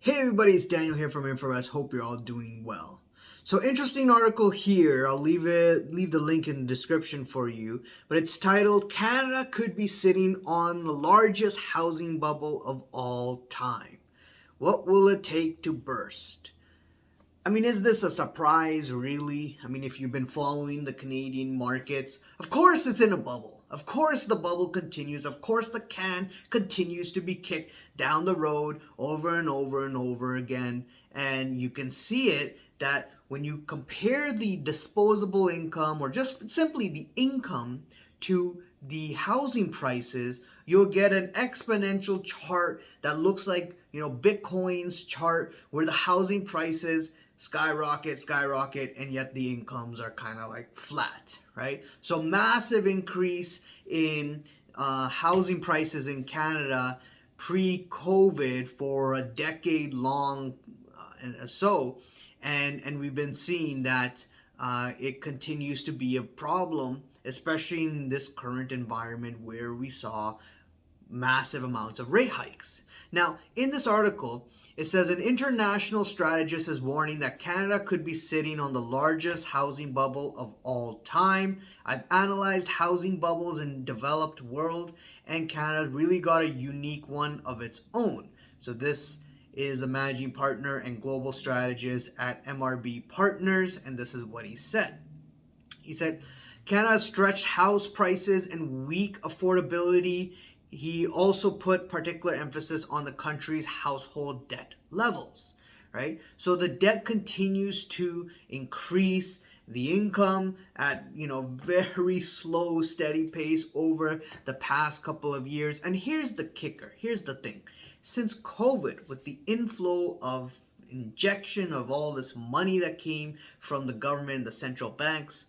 Hey everybody, it's Daniel here from InfoWest. Hope you're all doing well. So interesting article here. I'll leave the link in the description for you. But it's titled Canada Could Be Sitting on the Largest Housing Bubble of All Time. What will it take to burst? I mean, is this a surprise, really? I mean, if you've been following the Canadian markets, of course it's in a bubble. Of course the bubble continues. Of course the can continues to be kicked down the road over and over and over again. And you can see it that when you compare the disposable income or just simply the income to the housing prices, you'll get an exponential chart that looks like, Bitcoin's chart where the housing prices skyrocket, and yet the incomes are kind of like flat, right? So massive increase in housing prices in Canada pre-COVID for a decade long and so, and we've been seeing that it continues to be a problem, especially in this current environment where we saw massive amounts of rate hikes. Now, in this article, it says an international strategist is warning that Canada could be sitting on the largest housing bubble of all time. I've analyzed housing bubbles in developed world, and Canada really got a unique one of its own. So this is a managing partner and global strategist at MRB Partners, and this is what he said. He said, Canada's stretched house prices and weak affordability. He also put particular emphasis on the country's household debt levels, right? So the debt continues to increase, the income at, very slow, steady pace over the past couple of years. And here's the kicker. Here's the thing. Since COVID, with the inflow of injection of all this money that came from the government, the central banks,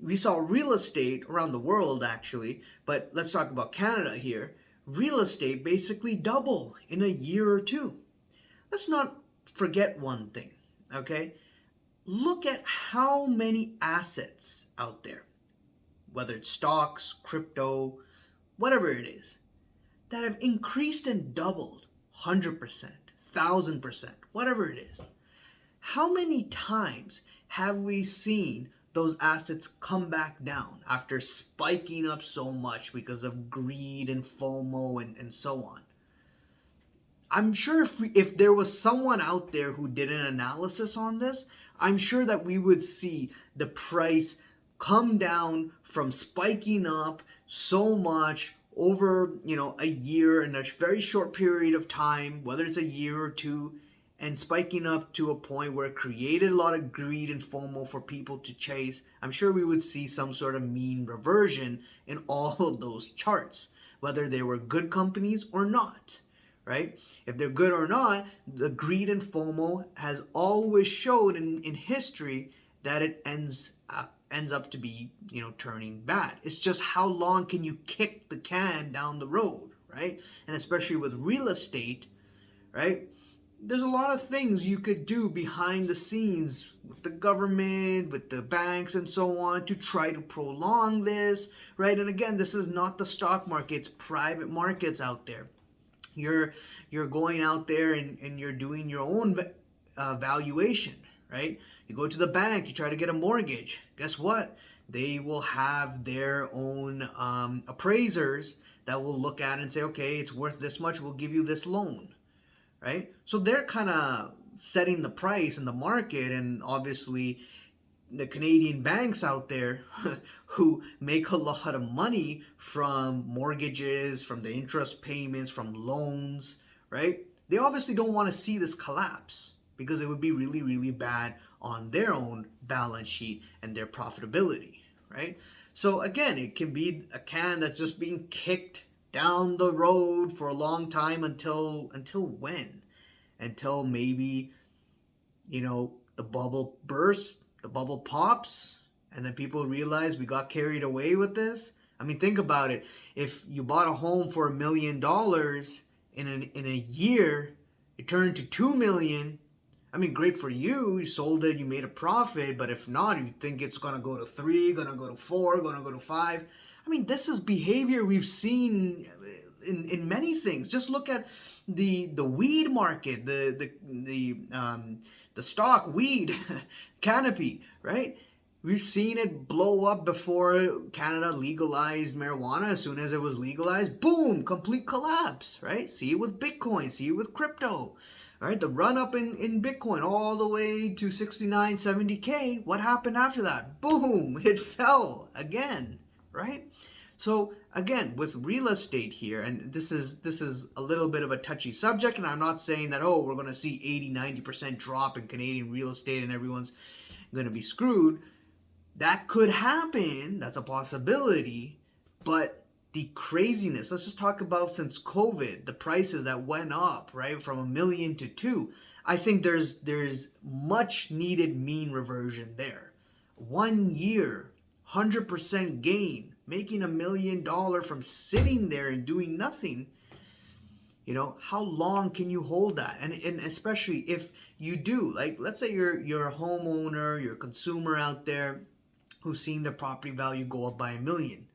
we saw real estate around the world actually, but let's talk about Canada here. Real estate basically double in a year or two. Let's not forget one thing, okay? Look at how many assets out there, whether it's stocks, crypto, whatever it is, that have increased and doubled 100%, 1,000%, whatever it is. How many times have we seen those assets come back down after spiking up so much because of greed and FOMO and so on? I'm sure if there was someone out there who did an analysis on this, I'm sure that we would see the price come down from spiking up so much over, a year in a very short period of time, whether it's a year or two, and spiking up to a point where it created a lot of greed and FOMO for people to chase. I'm sure we would see some sort of mean reversion in all of those charts, whether they were good companies or not, right? If they're good or not, the greed and FOMO has always showed in history that it ends up to be, turning bad. It's just how long can you kick the can down the road, right? And especially with real estate, right? There's a lot of things you could do behind the scenes with the government, with the banks and so on to try to prolong this, right? And again, this is not the stock market, it's private markets out there. You're going out there and you're doing your own valuation, right? You go to the bank, you try to get a mortgage. Guess what? They will have their own appraisers that will look at it and say, okay, it's worth this much, we'll give you this loan. Right? So they're kind of setting the price in the market, and obviously the Canadian banks out there who make a lot of money from mortgages, from the interest payments, from loans, right? They obviously don't want to see this collapse because it would be really, really bad on their own balance sheet and their profitability, right? So again, it can be a can that's just being kicked down the road for a long time until when? Until maybe, the bubble bursts, the bubble pops, and then people realize we got carried away with this. I mean, think about it. If you bought a home for $1 million in a year, it turned to 2 million. I mean, great for you. You sold it, you made a profit. But if not, if you think it's going to go to 3, going to go to 4, going to go to 5, I mean, this is behavior we've seen in many things. Just look at the weed market, the stock weed canopy, right? We've seen it blow up before Canada legalized marijuana. As soon as it was legalized, boom, complete collapse, right? See it with Bitcoin, see it with crypto, right? The run up in Bitcoin all the way to 69, 70K. What happened after that? Boom, it fell again, right? So again, with real estate here, and this is a little bit of a touchy subject, and I'm not saying that, oh, we're going to see 80-90% drop in Canadian real estate and everyone's going to be screwed. That could happen. That's a possibility. But the craziness, let's just talk about since COVID, the prices that went up, right, from 1 million to 2. I think there's much needed mean reversion there. 1 year, 100% gain, making $1 million from sitting there and doing nothing. You know, how long can you hold that? And especially if you do, like, let's say you're a homeowner, you're a consumer out there who's seen their property value go up by $1 million.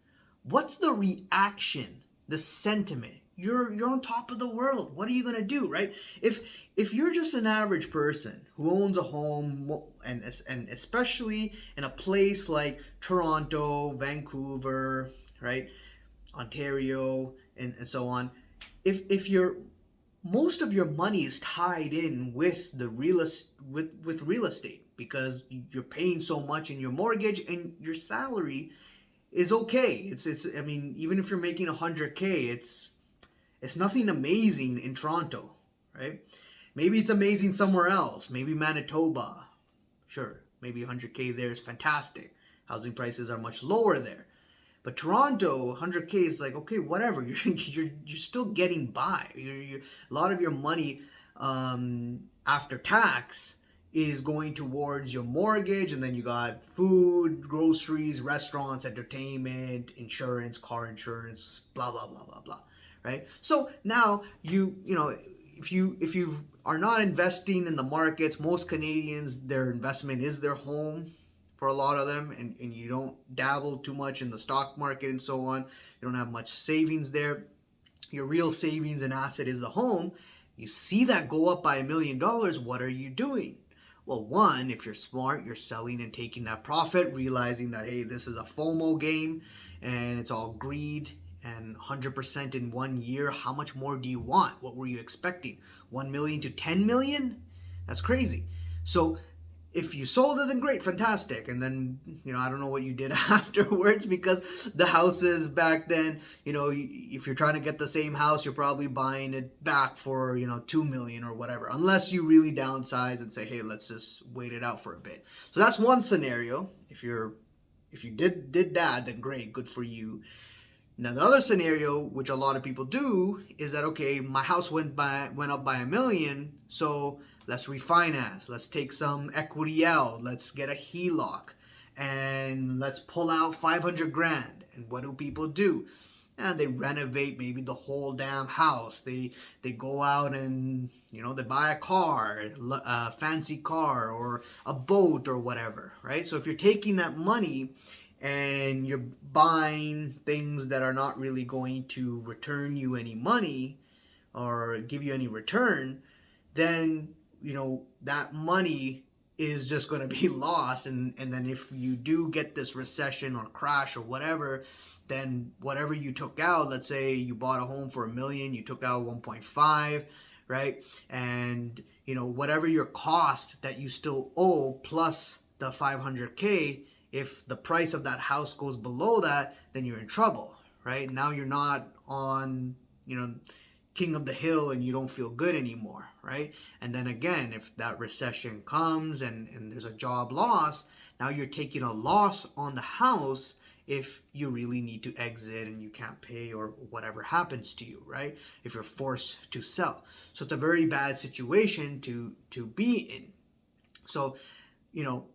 What's the reaction, the sentiment? You're on top of the world. What are you gonna do, right? If you're just an average person who owns a home, and especially in a place like Toronto, Vancouver, right, Ontario, and so on, if you're most of your money is tied in with the with real estate because you're paying so much in your mortgage and your salary is okay. It's I mean, even if you're making 100K, it's nothing amazing in Toronto, right? Maybe it's amazing somewhere else, maybe Manitoba. Sure, maybe 100K there is fantastic. Housing prices are much lower there. But Toronto, 100K is like, okay, whatever. You're still getting by. A lot of your money after tax is going towards your mortgage, and then you got food, groceries, restaurants, entertainment, insurance, car insurance, blah blah blah blah blah, right? So now you know if you are not investing in the markets, most Canadians, their investment is their home for a lot of them, and you don't dabble too much in the stock market and so on. You don't have much savings there. Your real savings and asset is the home. You see that go up by $1 million. What are you doing? Well, one, if you're smart, you're selling and taking that profit, realizing that, hey, this is a FOMO game and it's all greed and 100% in 1 year. How much more do you want? What were you expecting? 1 million to 10 million? That's crazy. So if you sold it, then great, fantastic. And then, you know, I don't know what you did afterwards, because the houses back then, you know, if you're trying to get the same house, you're probably buying it back for, you know, 2 million or whatever, unless you really downsize and say, hey, let's just wait it out for a bit. So that's one scenario. If you did that, then great, good for you. Now the other scenario, which a lot of people do, is that, okay, my house went up by $1 million, so let's refinance. Let's take some equity out. Let's get a HELOC, and let's pull out 500 grand. And what do people do? And they renovate maybe the whole damn house. They go out and, you know, they buy a car, a fancy car, or a boat or whatever, right? So if you're taking that money and you're buying things that are not really going to return you any money or give you any return, then, you know, that money is just going to be lost. And then if you do get this recession or crash or whatever, then whatever you took out, let's say you bought a home for $1 million, you took out 1.5, right? And, you know, whatever your cost that you still owe plus the 500K, if the price of that house goes below that, then you're in trouble, right? Now you're not on, you know, king of the hill and you don't feel good anymore, right? And then again, if that recession comes and there's a job loss, now you're taking a loss on the house if you really need to exit and you can't pay or whatever happens to you, right? If you're forced to sell. So it's a very bad situation to be in. So, you know,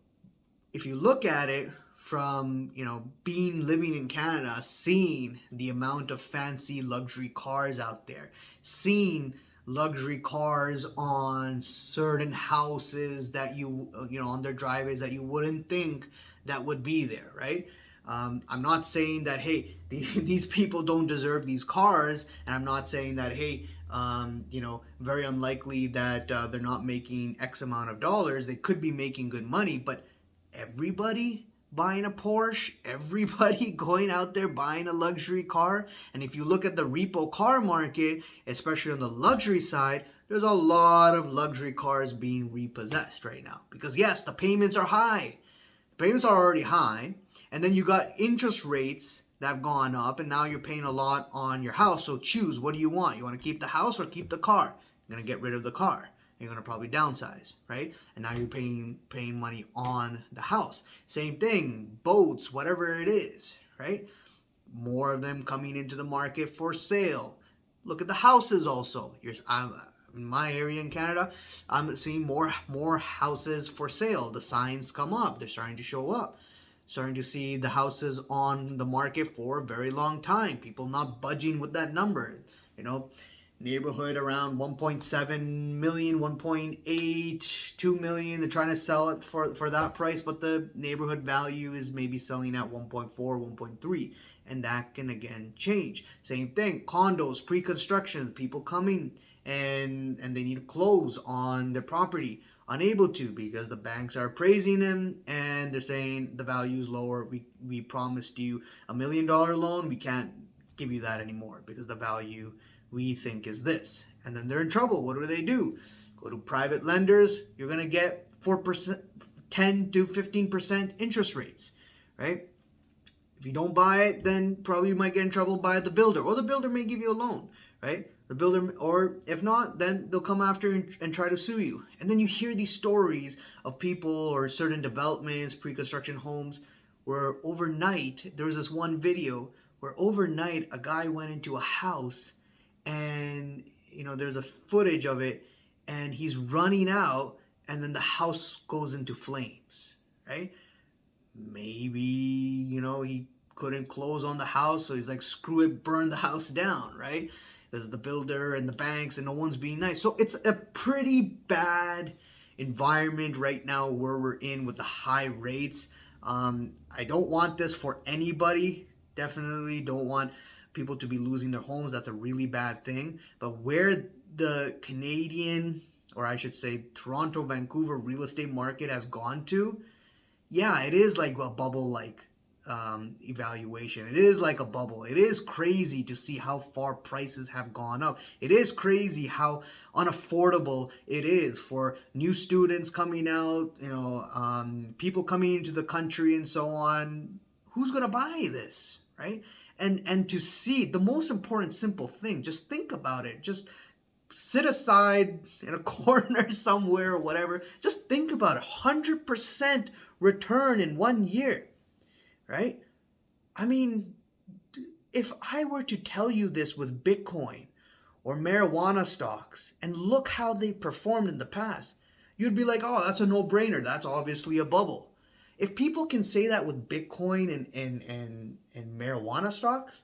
if you look at it from, you know, living in Canada, seeing the amount of fancy luxury cars out there, seeing luxury cars on certain houses that you know, on their driveways that you wouldn't think that would be there, right? I'm not saying that, hey, these people don't deserve these cars, and I'm not saying that, hey, Very unlikely that they're not making X amount of dollars. They could be making good money, but everybody buying a Porsche, everybody going out there buying a luxury car. And if you look at the repo car market, especially on the luxury side, there's a lot of luxury cars being repossessed right now. Because yes, the payments are high. The payments are already high. And then you got interest rates that have gone up, and now you're paying a lot on your house. So choose, what do you want? You want to keep the house or keep the car? You're going to get rid of the car. You're going to probably downsize, right? And now you're paying money on the house. Same thing, boats, whatever it is, right? More of them coming into the market for sale. Look at the houses also. In my area in Canada, I'm seeing more houses for sale. The signs come up. They're starting to show up. Starting to see the houses on the market for a very long time. People not budging with that number. Neighborhood around 1.7 million, 1.8, 2 million. They're trying to sell it for that price, but the neighborhood value is maybe selling at 1.4, 1.3. And that can again change. Same thing, condos, pre-construction, people coming and they need to close on their property. Unable to because the banks are appraising them and they're saying the value is lower. We promised you $1 million loan. We can't give you that anymore because the value we think is this. And then they're in trouble. What do? Go to private lenders. You're going to get 4%, 10 to 15% interest rates, right? If you don't buy it, then probably you might get in trouble by the builder, or the builder may give you a loan, right? The builder, or if not, then they'll come after and try to sue you. And then you hear these stories of people or certain developments, pre-construction homes, where overnight, there was this one video where overnight a guy went into a house and, there's a footage of it and he's running out and then the house goes into flames, right? Maybe, he couldn't close on the house, so he's like, screw it, burn the house down, right? There's the builder and the banks and no one's being nice. So it's a pretty bad environment right now where we're in with the high rates. I don't want this for anybody. Definitely don't want people to be losing their homes. That's a really bad thing. But where the Canadian, or I should say Toronto, Vancouver real estate market has gone to, yeah, it is like a bubble-like evaluation. It is like a bubble. It is crazy to see how far prices have gone up. It is crazy how unaffordable it is for new students coming out, people coming into the country and so on. Who's going to buy this, right? And to see the most important simple thing, just think about it. Just sit aside in a corner somewhere or whatever. Just think about it. 100% return in 1 year, right? I mean, if I were to tell you this with Bitcoin or marijuana stocks and look how they performed in the past, you'd be like, oh, that's a no-brainer. That's obviously a bubble. If people can say that with Bitcoin and marijuana stocks,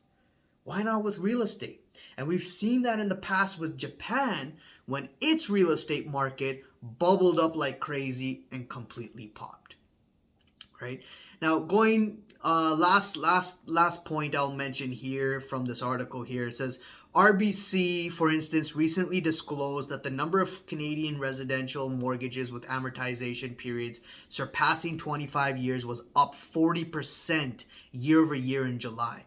why not with real estate? And we've seen that in the past with Japan when its real estate market bubbled up like crazy and completely popped. Right? Now, going last point I'll mention here from this article here. It says RBC, for instance, recently disclosed that the number of Canadian residential mortgages with amortization periods surpassing 25 years was up 40% year over year in July.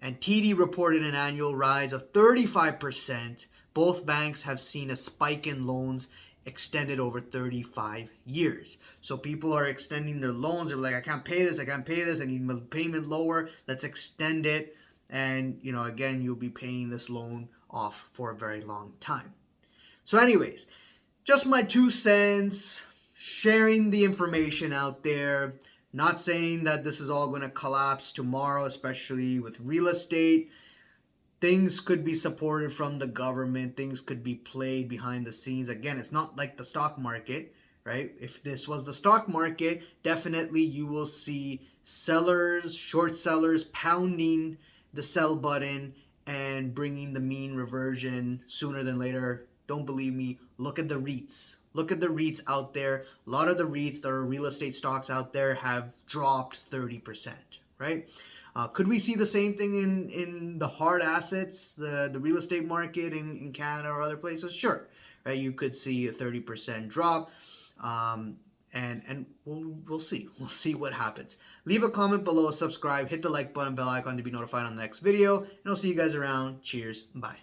And TD reported an annual rise of 35%. Both banks have seen a spike in loans extended over 35 years. So people are extending their loans. They're like, I can't pay this. I need my payment lower. Let's extend it. And, again, you'll be paying this loan off for a very long time. So anyways, just my 2 cents, sharing the information out there. Not saying that this is all going to collapse tomorrow, especially with real estate. Things could be supported from the government. Things could be played behind the scenes. Again, it's not like the stock market, right? If this was the stock market, definitely you will see sellers, short sellers pounding the sell button and bringing the mean reversion sooner than later. Don't believe me? Look at the REITs. Look at the REITs out there. A lot of the REITs that are real estate stocks out there have dropped 30%, right? Could we see the same thing in the hard assets, the real estate market in Canada or other places? Sure, right? You could see a 30% drop. And we'll see. We'll see what happens. Leave a comment below, subscribe, hit the like button, bell icon to be notified on the next video, and I'll see you guys around. Cheers. Bye.